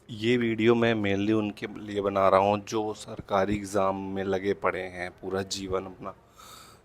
ये वीडियो मैं मेनली उनके लिए बना रहा हूँ जो सरकारी एग्ज़ाम में लगे पड़े हैं, पूरा जीवन अपना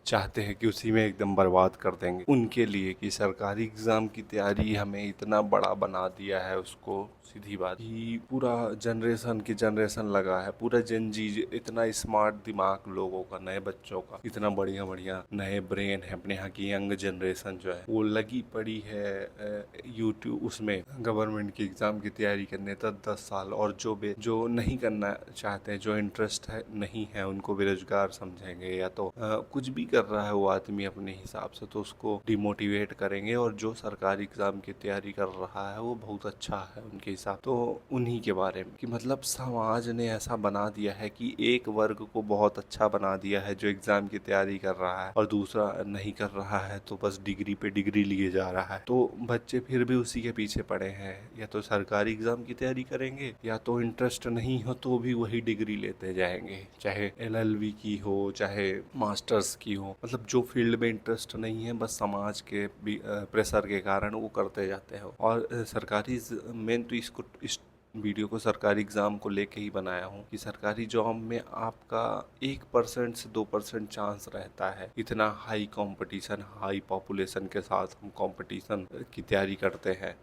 चाहते हैं कि उसी में एकदम बर्बाद कर देंगे। उनके लिए कि सरकारी एग्ज़ाम की तैयारी हमें इतना बड़ा बना दिया है, उसको सीधी बात कि पूरा जनरेशन की जनरेशन लगा है, पूरा जेन जी इतना स्मार्ट दिमाग लोगों का, नए बच्चों का, इतना बढ़िया बढ़िया नए ब्रेन है अपने यहाँ की यंग जनरेशन जो है वो लगी पड़ी है यूट्यूब उसमें गवर्नमेंट की एग्ज़ाम की तैयारी करने 10-10 साल। और जो नहीं करना चाहते हैं, जो इंटरेस्ट है नहीं है, उनको बेरोजगार समझेंगे या तो कुछ भी कर रहा है वो आदमी अपने हिसाब से तो उसको डिमोटिवेट करेंगे। और जो सरकारी एग्ज़ाम की तैयारी कर रहा है वो बहुत अच्छा है उनके हिसाब। तो उन्हीं के बारे में कि मतलब समाज ने ऐसा बना दिया है कि एक वर्ग को बहुत अच्छा बना दिया है जो एग्ज़ाम की तैयारी कर रहा है, और दूसरा नहीं कर रहा है तो बस डिग्री पे डिग्री लिए जा रहा है। तो बच्चे फिर भी उसी के पीछे पड़े हैं, या तो सरकारी एग्ज़ाम की तैयारी करेंगे या तो इंटरेस्ट नहीं हो तो भी वही डिग्री लेते जाएंगे, चाहे एलएलबी की हो चाहे मास्टर्स की हो। मतलब जो फील्ड में इंटरेस्ट नहीं है बस समाज के प्रेशर के कारण वो करते जाते हैं। और सरकारी मेन तो इसको इस वीडियो को सरकारी एग्ज़ाम को लेके ही बनाया हूँ कि सरकारी जॉब में आपका 1% से 2% चांस रहता है। इतना हाई कंपटीशन, हाई पॉपुलेशन के साथ हम कंपटीशन की तैयारी करते हैं,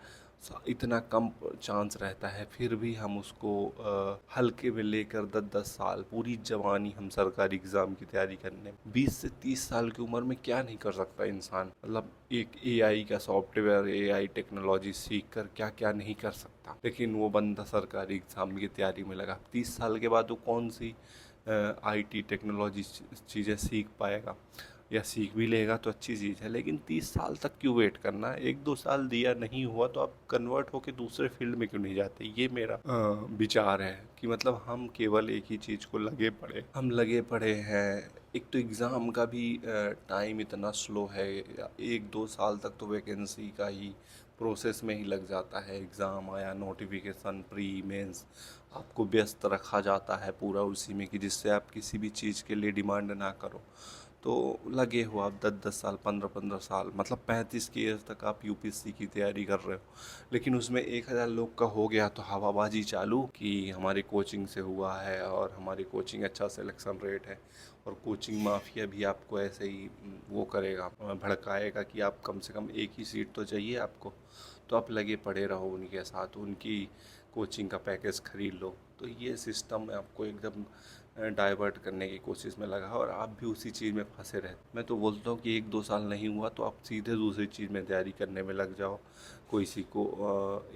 इतना कम चांस रहता है, फिर भी हम उसको हल्के में लेकर 10-10 साल पूरी जवानी हम सरकारी एग्ज़ाम की तैयारी करने में 20 से 30 साल की उम्र में क्या नहीं कर सकता इंसान। मतलब एक एआई का सॉफ्टवेयर, एआई टेक्नोलॉजी सीख कर क्या क्या नहीं कर सकता। लेकिन वो बंदा सरकारी एग्ज़ाम की तैयारी में लगा, 30 साल के बाद वो कौन सी आईटी टेक्नोलॉजी चीज़ें सीख पाएगा, या सीख भी लेगा तो अच्छी चीज़ है। लेकिन 30 साल तक क्यों वेट करना है? 1-2 साल दिया नहीं हुआ तो आप कन्वर्ट होके दूसरे फील्ड में क्यों नहीं जाते? ये मेरा विचार है कि मतलब हम केवल एक ही चीज़ को लगे पड़े हैं। एक तो एग्ज़ाम का भी टाइम इतना स्लो है, 1-2 साल तक तो वैकेंसी का ही प्रोसेस में ही लग जाता है। एग्ज़ाम आया, नोटिफिकेशन, प्री मेंस, आपको व्यस्त रखा जाता है पूरा उसी में कि जिससे आप किसी भी चीज़ के लिए डिमांड ना करो। तो लगे हो आप 10-10 साल, 15-15 साल, मतलब 35 की एज तक आप यूपीएससी की तैयारी कर रहे हो। लेकिन उसमें 1000 लोग का हो गया तो हवाबाजी चालू कि हमारी कोचिंग से हुआ है और हमारी कोचिंग अच्छा सिलेक्शन रेट है। और कोचिंग माफिया भी आपको ऐसे ही वो करेगा, भड़काएगा कि आप कम से कम एक ही सीट तो चाहिए आपको, तो आप लगे पड़े रहो उनके साथ, उनकी कोचिंग का पैकेज खरीद लो। तो ये सिस्टम आपको एकदम डाइवर्ट करने की कोशिश में लगा और आप भी उसी चीज़ में फंसे रहते। मैं तो बोलता हूँ कि 1-2 साल नहीं हुआ तो आप सीधे दूसरी चीज़ में तैयारी करने में लग जाओ। कोई सीखो,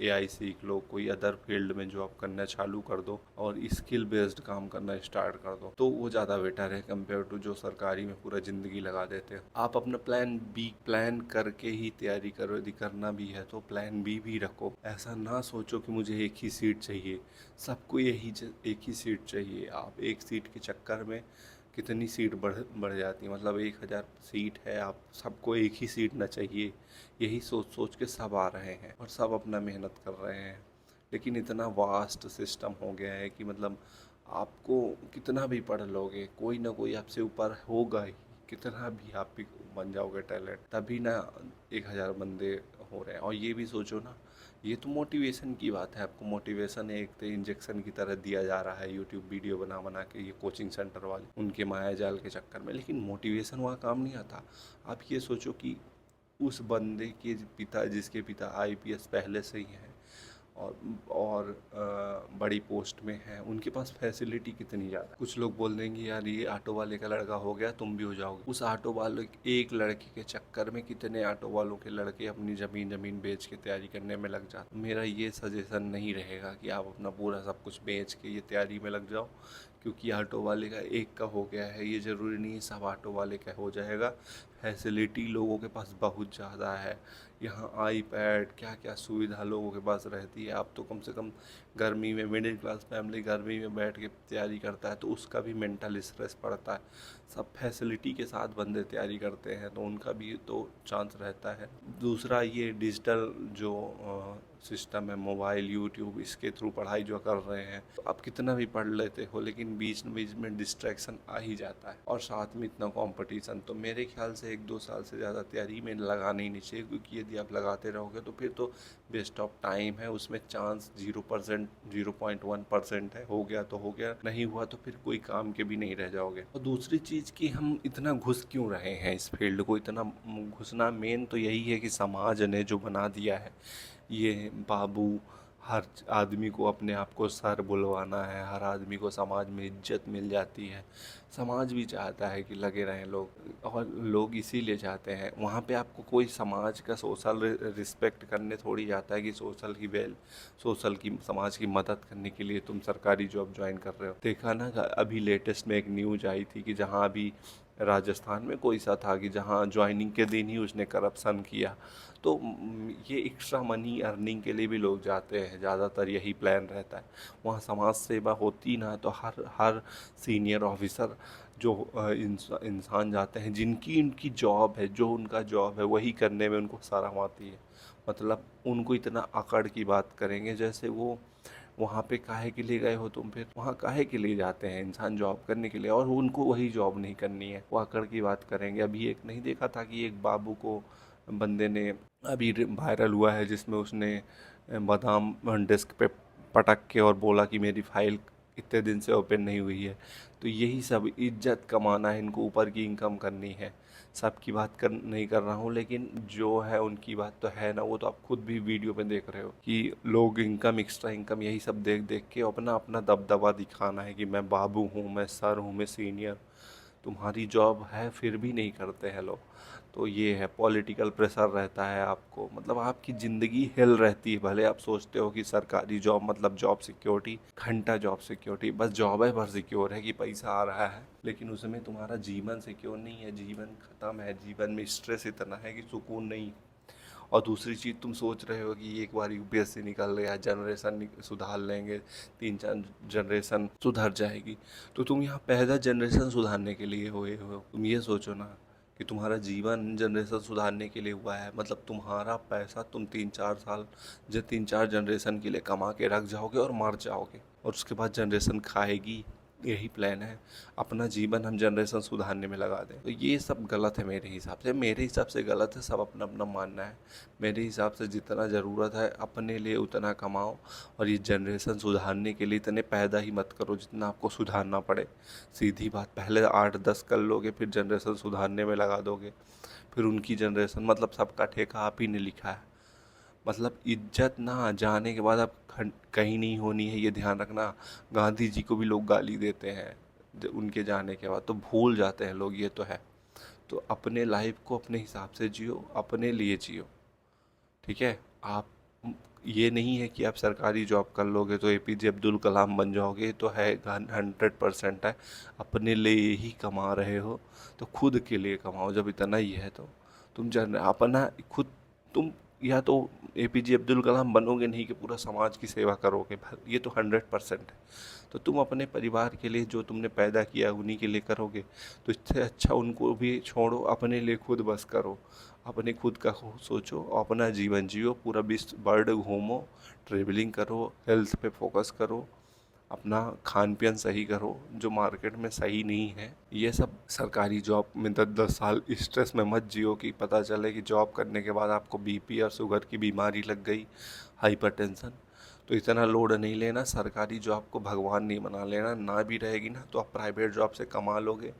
एआई सीख लो, कोई अदर फील्ड में जो आप करना चालू कर दो और स्किल बेस्ड काम करना स्टार्ट कर दो, तो वो ज़्यादा बेटर है कंपेयर टू जो सरकारी में पूरा ज़िंदगी लगा देते हैं। आप अपना प्लान बी प्लान करके ही तैयारी करो, यदि करना भी है तो प्लान बी भी रखो। ऐसा ना सोचो कि मुझे एक ही सीट चाहिए, सबको एक ही सीट चाहिए। आप एक सीट के चक्कर में कितनी सीट बढ़ जाती है। मतलब 1000 सीट है, आप सबको एक ही सीट ना चाहिए, यही सोच सोच के सब आ रहे हैं और सब अपना मेहनत कर रहे हैं। लेकिन इतना वास्ट सिस्टम हो गया है कि मतलब आपको कितना भी पढ़ लोगे, कोई ना कोई आपसे ऊपर होगा ही। कितना भी आप भी बन जाओगे टैलेंट, तभी ना 1000 बंदे हो रहे हैं। और ये भी सोचो ना, ये तो मोटिवेशन की बात है, आपको मोटिवेशन एक तो इंजेक्शन की तरह दिया जा रहा है यूट्यूब वीडियो बना बना के, ये कोचिंग सेंटर वाले उनके माया जाल के चक्कर में। लेकिन मोटिवेशन वहाँ काम नहीं आता। आप ये सोचो कि उस बंदे के पिता, जिसके पिता आईपीएस पहले से ही हैं और बड़ी पोस्ट में है, उनके पास फैसिलिटी कितनी ज़्यादा। कुछ लोग बोल देंगे यार ये ऑटो वाले का लड़का हो गया, तुम भी हो जाओगे। उस ऑटो वाले एक लड़के के चक्कर में कितने ऑटो वालों के लड़के अपनी ज़मीन बेच के तैयारी करने में लग जाते। मेरा ये सजेशन नहीं रहेगा कि आप अपना पूरा सब कुछ बेच के ये तैयारी में लग जाओ, क्योंकि ऑटो वाले का एक का हो गया है, ये ज़रूरी नहीं है सब ऑटो वाले का हो जाएगा। फैसिलिटी लोगों के पास बहुत ज़्यादा है, यहाँ आईपैड क्या क्या सुविधा लोगों के पास रहती है। आप तो कम से कम गर्मी में, मिडिल क्लास फैमिली गर्मी में बैठ के तैयारी करता है तो उसका भी मेंटल स्ट्रेस पड़ता है। सब फैसिलिटी के साथ बंदे तैयारी करते हैं तो उनका भी तो चांस रहता है। दूसरा ये डिजिटल जो सिस्टम है, मोबाइल, यूट्यूब, इसके थ्रू पढ़ाई जो कर रहे हैं, तो आप कितना भी पढ़ लेते हो लेकिन बीच बीच में डिस्ट्रैक्शन आ ही जाता है, और साथ में इतना कंपटीशन। तो मेरे ख्याल से 1-2 साल से ज़्यादा तैयारी में लगाना ही नहीं चाहिए, क्योंकि यदि आप लगाते रहोगे तो फिर तो वेस्ट ऑफ टाइम है, उसमें चांस 0%, 0.1% है। हो गया तो हो गया, नहीं हुआ तो फिर कोई काम के भी नहीं रह जाओगे। और दूसरी चीज़ कि हम इतना घुस क्यों रहे हैं इस फील्ड को, इतना घुसना मेन तो यही है कि समाज ने जो बना दिया है, ये बाबू, हर आदमी को अपने आप को सर बुलवाना है, हर आदमी को समाज में इज्जत मिल जाती है। समाज भी चाहता है कि लगे रहें लोग, और लोग इसीलिए चाहते हैं। वहाँ पे आपको कोई समाज का सोशल रिस्पेक्ट करने थोड़ी जाता है कि सोशल की समाज की मदद करने के लिए तुम सरकारी जॉब ज्वाइन कर रहे हो। देखा ना, अभी लेटेस्ट में एक न्यूज आई थी कि जहाँ अभी राजस्थान में कोई सा था कि जहाँ ज्वाइनिंग के दिन ही उसने करप्शन किया। तो ये एक्स्ट्रा मनी अर्निंग के लिए भी लोग जाते हैं, ज़्यादातर यही प्लान रहता है। वहाँ समाज सेवा होती ना तो हर हर सीनियर ऑफिसर जो इंसान जाते हैं, जिनकी उनकी जॉब है, जो उनका जॉब है वही करने में उनको शर्म आती है। मतलब उनको इतना अकड़ की बात करेंगे जैसे वो वहाँ पे काहे के लिए गए हो तुम, फिर वहाँ काहे के लिए जाते हैं इंसान, जॉब करने के लिए, और उनको वही जॉब नहीं करनी है, वो अकड़ की बात करेंगे। अभी एक नहीं देखा था कि एक बाबू को बंदे ने, अभी वायरल हुआ है, जिसमें उसने बादाम डेस्क पे पटक के और बोला कि मेरी फाइल इतने दिन से ओपन नहीं हुई है। तो यही सब इज्जत कमाना है इनको, ऊपर की इनकम करनी है। सबकी बात कर नहीं कर रहा हूँ, लेकिन जो है उनकी बात तो है ना, वो तो आप खुद भी वीडियो में देख रहे हो कि लोग इनकम, एक्स्ट्रा इनकम, यही सब देख देख के अपना अपना दबदबा दिखाना है कि मैं बाबू हूँ, मैं सर हूँ, मैं सीनियर। तुम्हारी जॉब है फिर भी नहीं करते हैं लोग। तो ये है, पॉलिटिकल प्रेशर रहता है आपको, मतलब आपकी ज़िंदगी हिल रहती है। भले आप सोचते हो कि सरकारी जॉब मतलब जॉब सिक्योरिटी, घंटा जॉब सिक्योरिटी, बस जॉब है, भर सिक्योर है कि पैसा आ रहा है, लेकिन उसमें तुम्हारा जीवन सिक्योर नहीं है, जीवन ख़त्म है, जीवन में स्ट्रेस इतना है कि सुकून नहीं। और दूसरी चीज़, तुम सोच रहे हो कि एक बार यूपीएससी निकल गया, जनरेशन सुधार लेंगे, 3-4 जनरेशन सुधर जाएगी। तो तुम यहाँ पहला जनरेशन सुधारने के लिए हुए हो। तुम ये सोचो ना कि तुम्हारा जीवन जनरेशन सुधारने के लिए हुआ है, मतलब तुम्हारा पैसा तुम 3-4 साल, जो 3-4 जनरेशन के लिए कमा के रख जाओगे और मर जाओगे, और उसके बाद जनरेशन खाएगी। यही प्लान है, अपना जीवन हम जनरेशन सुधारने में लगा दें। तो ये सब गलत है मेरे हिसाब से गलत है। सब अपना अपना मानना है। मेरे हिसाब से जितना ज़रूरत है अपने लिए उतना कमाओ, और ये जनरेशन सुधारने के लिए इतने पैदा ही मत करो जितना आपको सुधारना पड़े। सीधी बात, पहले 8-10 कर लोगे, फिर जनरेशन सुधारने में लगा दोगे, फिर उनकी जनरेशन, मतलब सबका ठेका आप ही ने लिखा है। मतलब इज्जत ना जाने के बाद अब कहीं नहीं होनी है, ये ध्यान रखना। गांधी जी को भी लोग गाली देते हैं उनके जाने के बाद, तो भूल जाते हैं लोग, ये तो है। तो अपने लाइफ को अपने हिसाब से जियो, अपने लिए जियो, ठीक है। आप, ये नहीं है कि आप सरकारी जॉब कर लोगे तो एपीजे अब्दुल कलाम बन जाओगे, तो है 100% है। अपने लिए ही कमा रहे हो तो खुद के लिए कमाओ, जब इतना ही है तो तुम जन अपना खुद, तुम या तो एपीजे अब्दुल कलाम बनोगे नहीं कि पूरा समाज की सेवा करोगे, ये तो 100% है। तो तुम अपने परिवार के लिए जो तुमने पैदा किया उन्हीं के लिए करोगे, तो इससे अच्छा उनको भी छोड़ो, अपने लिए खुद बस करो। अपने खुद का सोचो, अपना जीवन जियो, पूरा विश्व वर्ल्ड घूमो, ट्रेवलिंग करो, हेल्थ पे फोकस करो, अपना खान पियन सही करो जो मार्केट में सही नहीं है। ये सब सरकारी जॉब में 10-10 साल स्ट्रेस में मत जियो कि पता चले कि जॉब करने के बाद आपको बीपी और शुगर की बीमारी लग गई, हाइपरटेंशन। तो इतना लोड नहीं लेना, सरकारी जॉब को भगवान नहीं बना लेना। ना भी रहेगी ना तो आप प्राइवेट जॉब से कमा लोगे,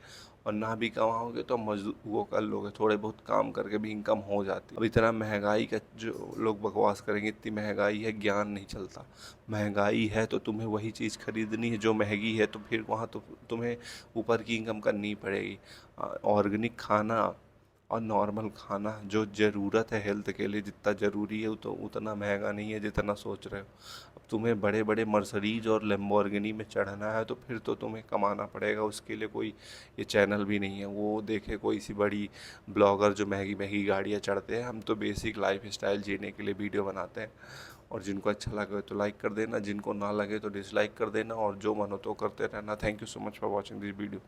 और ना भी कमाओगे तो मजदूर वो कर लोगे, थोड़े बहुत काम करके भी इनकम हो जाती है। अब इतना महंगाई का जो लोग बकवास करेंगे, इतनी महंगाई है, ज्ञान नहीं चलता। महंगाई है तो तुम्हें वही चीज़ खरीदनी है जो महंगी है, तो फिर वहाँ तो तुम्हें ऊपर की इनकम करनी पड़ेगी। ऑर्गेनिक खाना और नॉर्मल खाना जो ज़रूरत है हेल्थ के लिए, जितना ज़रूरी है तो उतना महंगा नहीं है जितना सोच रहे हो। अब तुम्हें बड़े बड़े मर्सिडीज और लैम्बोर्गिनी में चढ़ना है तो फिर तो तुम्हें कमाना पड़ेगा, उसके लिए कोई ये चैनल भी नहीं है वो देखे कोई सी बड़ी ब्लॉगर जो महंगी महंगी गाड़ियाँ चढ़ते हैं। हम तो बेसिक लाइफ स्टाइल जीने के लिए वीडियो बनाते हैं, और जिनको अच्छा लगे तो लाइक कर देना, जिनको ना लगे तो डिसलाइक कर देना, और जो मन हो तो करते रहना। Thank you so much for watching this video.